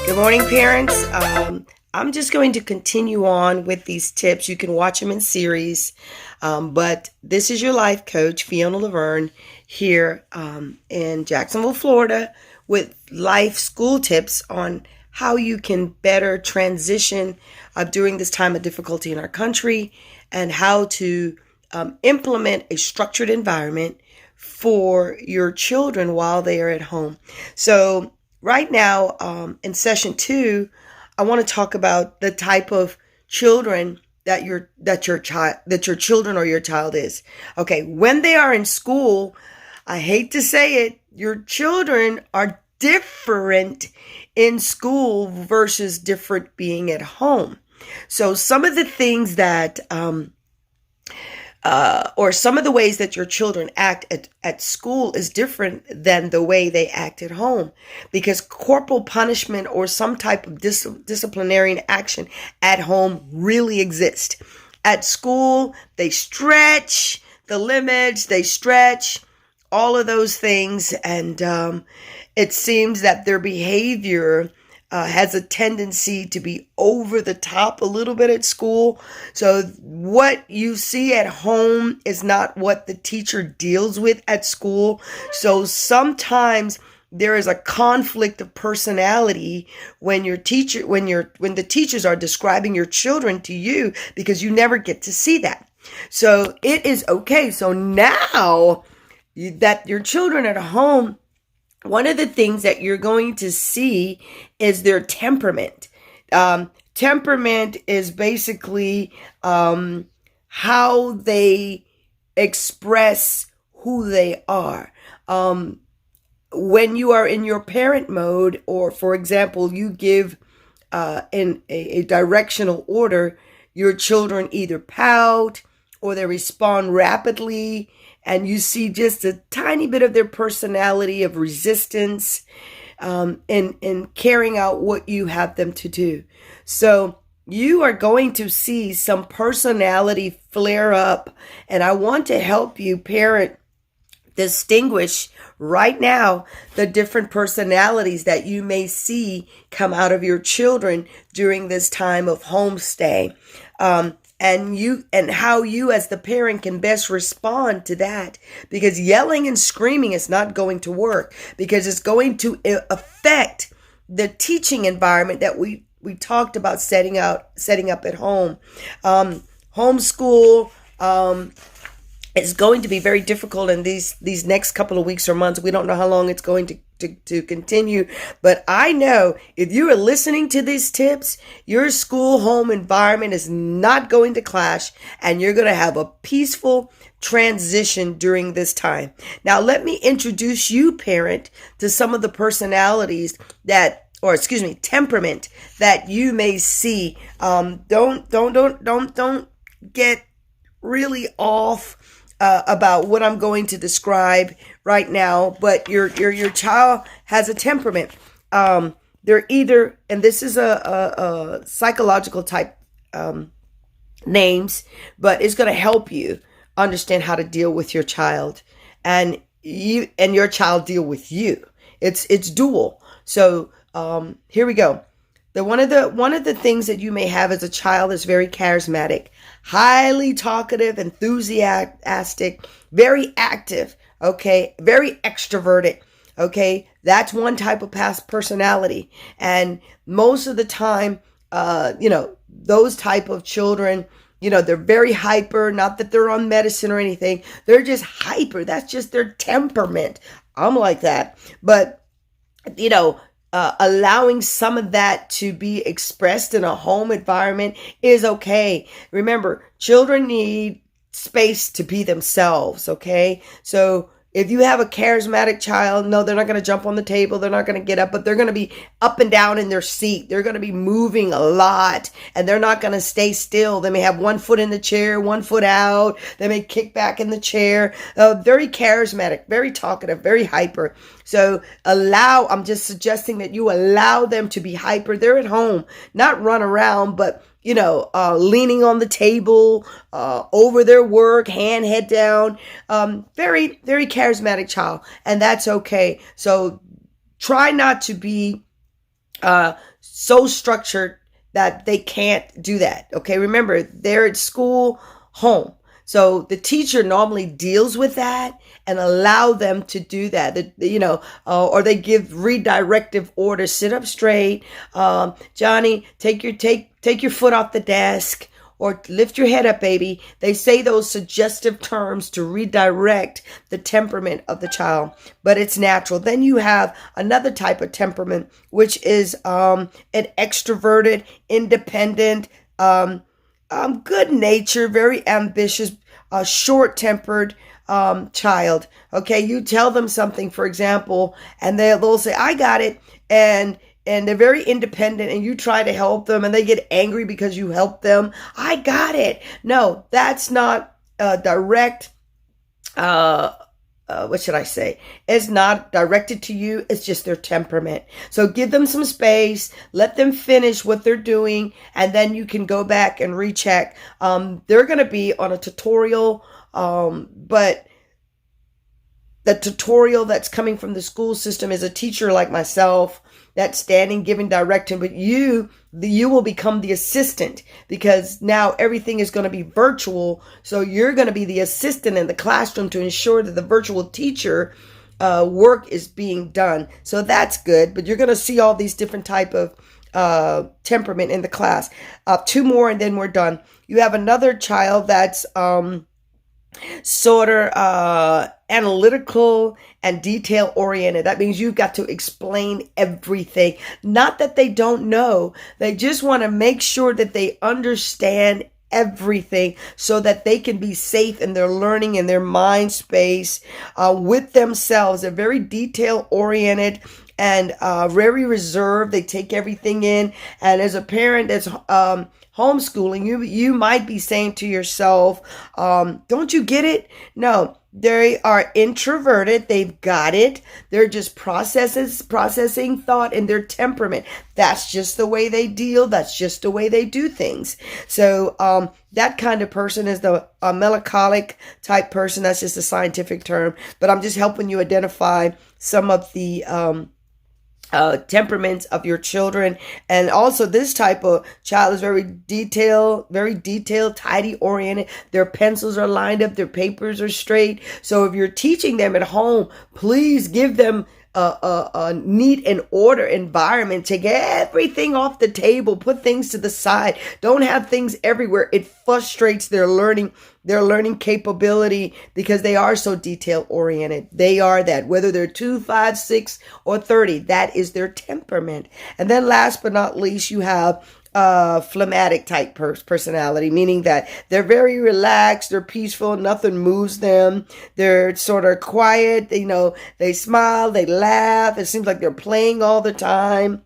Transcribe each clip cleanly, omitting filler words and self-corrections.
Good morning, parents. I'm just going to continue on with these tips. You can watch them in series, but this is your life coach, Pheonia Laverne, here in Jacksonville, Florida, with life school tips on how you can better transition during this time of difficulty in our country, and how to implement a structured environment for your children while they are at home. So right now, in session 2, I want to talk about the type of children that your children or your child is. Okay, when they are in school, I hate to say it, your children are different in school versus different being at home. So some of the things that or some of the ways that your children act at school is different than the way they act at home, because corporal punishment or some type of disciplinary action at home really exists. At school, they stretch the limits, they stretch all of those things, and it seems that their behavior has a tendency to be over the top a little bit at school. So what you see at home is not what the teacher deals with at school. So sometimes there is a conflict of personality when the teachers are describing your children to you, because you never get to see that. So it is okay. So now that your children at home, one of the things that you're going to see is their temperament. Temperament is basically how they express who they are. When you are in your parent mode, or for example, you give in a directional order, your children either pout or they respond rapidly, and you see just a tiny bit of their personality of resistance in carrying out what you have them to do. So you are going to see some personality flare up, and I want to help you, parent, distinguish right now the different personalities that you may see come out of your children during this time of homestay. And how you as the parent can best respond to that, because yelling and screaming is not going to work, because it's going to affect the teaching environment that we talked about setting up at home. Homeschool is going to be very difficult in these next couple of weeks or months. We don't know how long it's going to continue, but I know if you are listening to these tips, your school home environment is not going to clash, and you're going to have a peaceful transition during this time. Now, let me introduce you, parent, to some of the personalities temperament that you may see. Don't get really off about what I'm going to describe right now, but your child has a temperament. They're either, and this is a psychological type names, but it's going to help you understand how to deal with your child, and your child deal with you. It's dual. So here we go. One of the things that you may have as a child is very charismatic, highly talkative, enthusiastic, very active, okay, very extroverted, okay. That's one type of past personality. And most of the time, those type of children, they're very hyper, not that they're on medicine or anything. They're just hyper. That's just their temperament. I'm like that. But, allowing some of that to be expressed in a home environment is okay. Remember, children need space to be themselves, okay? So if you have a charismatic child, no, they're not going to jump on the table. They're not going to get up, but they're going to be up and down in their seat. They're going to be moving a lot, and they're not going to stay still. They may have one foot in the chair, one foot out. They may kick back in the chair. Very charismatic, very talkative, very hyper. So I'm just suggesting that you allow them to be hyper. They're at home, not run around, but leaning on the table, over their work, head down. Very, very charismatic child, and that's okay. So try not to be so structured that they can't do that. Okay, remember, they're at school, home. So the teacher normally deals with that and allow them to do that. Or they give redirective orders. Sit up straight, Johnny. Take your foot off the desk, or lift your head up, baby. They say those suggestive terms to redirect the temperament of the child, but it's natural. Then you have another type of temperament, which is an extroverted, independent, good natured, very ambitious, short-tempered child. Okay, you tell them something, for example, and they'll say, "I got it," and they're very independent, and you try to help them, and they get angry because you help them. "I got it." No, that's not direct. What should I say? It's not directed to you. It's just their temperament. So give them some space. Let them finish what they're doing. And then you can go back and recheck. They're going to be on a tutorial. But the tutorial that's coming from the school system is a teacher like myself that's standing, giving direction. But you will become the assistant, because now everything is going to be virtual. So you're going to be the assistant in the classroom to ensure that the virtual teacher work is being done. So that's good. But you're going to see all these different type of temperament in the class. 2 more and then we're done. You have another child that's sort of analytical and detail oriented. That means you've got to explain everything. Not that they don't know. They just want to make sure that they understand everything so that they can be safe in their learning, in their mind space, with themselves. They're very detail oriented and very reserved. They take everything in. And as a parent that's homeschooling, you might be saying to yourself, don't you get it? No, they are introverted. They've got it. They're just processing thought in their temperament. That's just the way they deal. That's just the way they do things. So that kind of person is the melancholic type person. That's just a scientific term, but I'm just helping you identify some of the temperaments of your children. And also, this type of child is very detailed, tidy oriented. Their pencils are lined up, their papers are straight. So if you're teaching them at home, please give them a neat and order environment. Take everything off the table, put things to the side. Don't have things everywhere. It frustrates their learning capability, because they are so detail oriented. They are that, whether they're 2, 5, 6, or 30, that is their temperament. And then last but not least, you have phlegmatic type personality, meaning that they're very relaxed, they're peaceful, nothing moves them. They're sort of quiet, they smile, they laugh. It seems like they're playing all the time.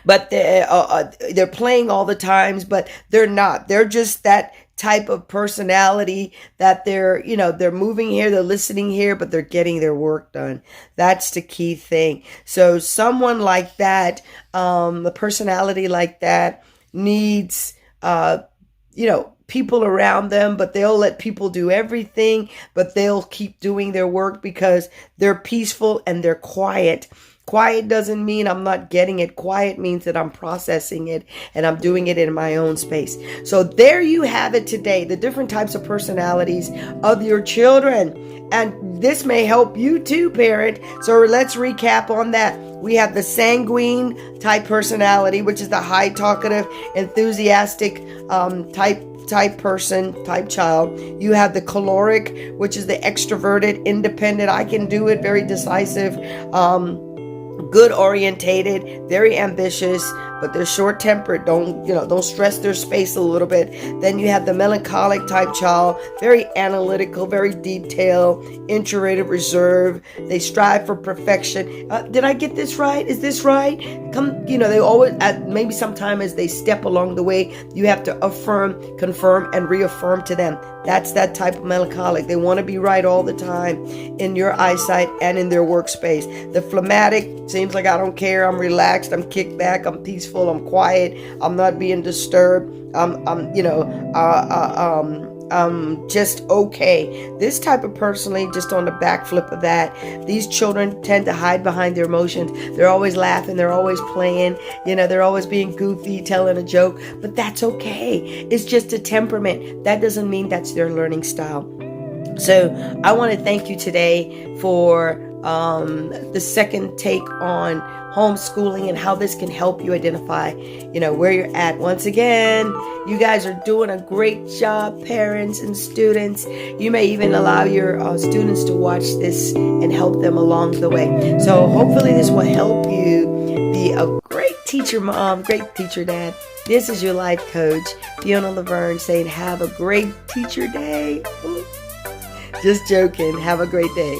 But they're playing all the times, but they're not. They're just that type of personality that they're moving here, they're listening here, but they're getting their work done. That's the key thing. So someone like that, the personality like that needs, people around them, but they'll let people do everything, but they'll keep doing their work because they're peaceful and they're quiet. Quiet doesn't mean I'm not getting it. Quiet means that I'm processing it and I'm doing it in my own space. So there you have it today, the different types of personalities of your children. And this may help you too, parent. So let's recap on that. We have the sanguine type personality, which is the high talkative, enthusiastic type person, type child. You have the choleric, which is the extroverted, independent, I can do it, very decisive, good orientated, very ambitious, but they're short-tempered. Don't stress their space a little bit. Then you have the melancholic type child, very analytical, very detailed, introverted, reserved. They strive for perfection. Did I get this right? Is this right? They always, maybe sometime as they step along the way, you have to affirm, confirm, and reaffirm to them. That's that type of melancholic. They want to be right all the time in your eyesight and in their workspace. The phlegmatic seems like I don't care. I'm relaxed. I'm kicked back. I'm peaceful. peaceful, I'm quiet, I'm not being disturbed, I'm just okay. This type of personality, just on the backflip of that, these children tend to hide behind their emotions. They're always laughing, they're always playing, they're always being goofy, telling a joke, but that's okay. It's just a temperament. That doesn't mean that's their learning style. So I want to thank you today for the second take on homeschooling and how this can help you identify, where you're at. Once again, you guys are doing a great job, parents and students. You may even allow your students to watch this and help them along the way. So hopefully this will help you be a great teacher mom, great teacher dad. This is your life coach, Pheonia Laverne, saying have a great teacher day. Just joking. Have a great day.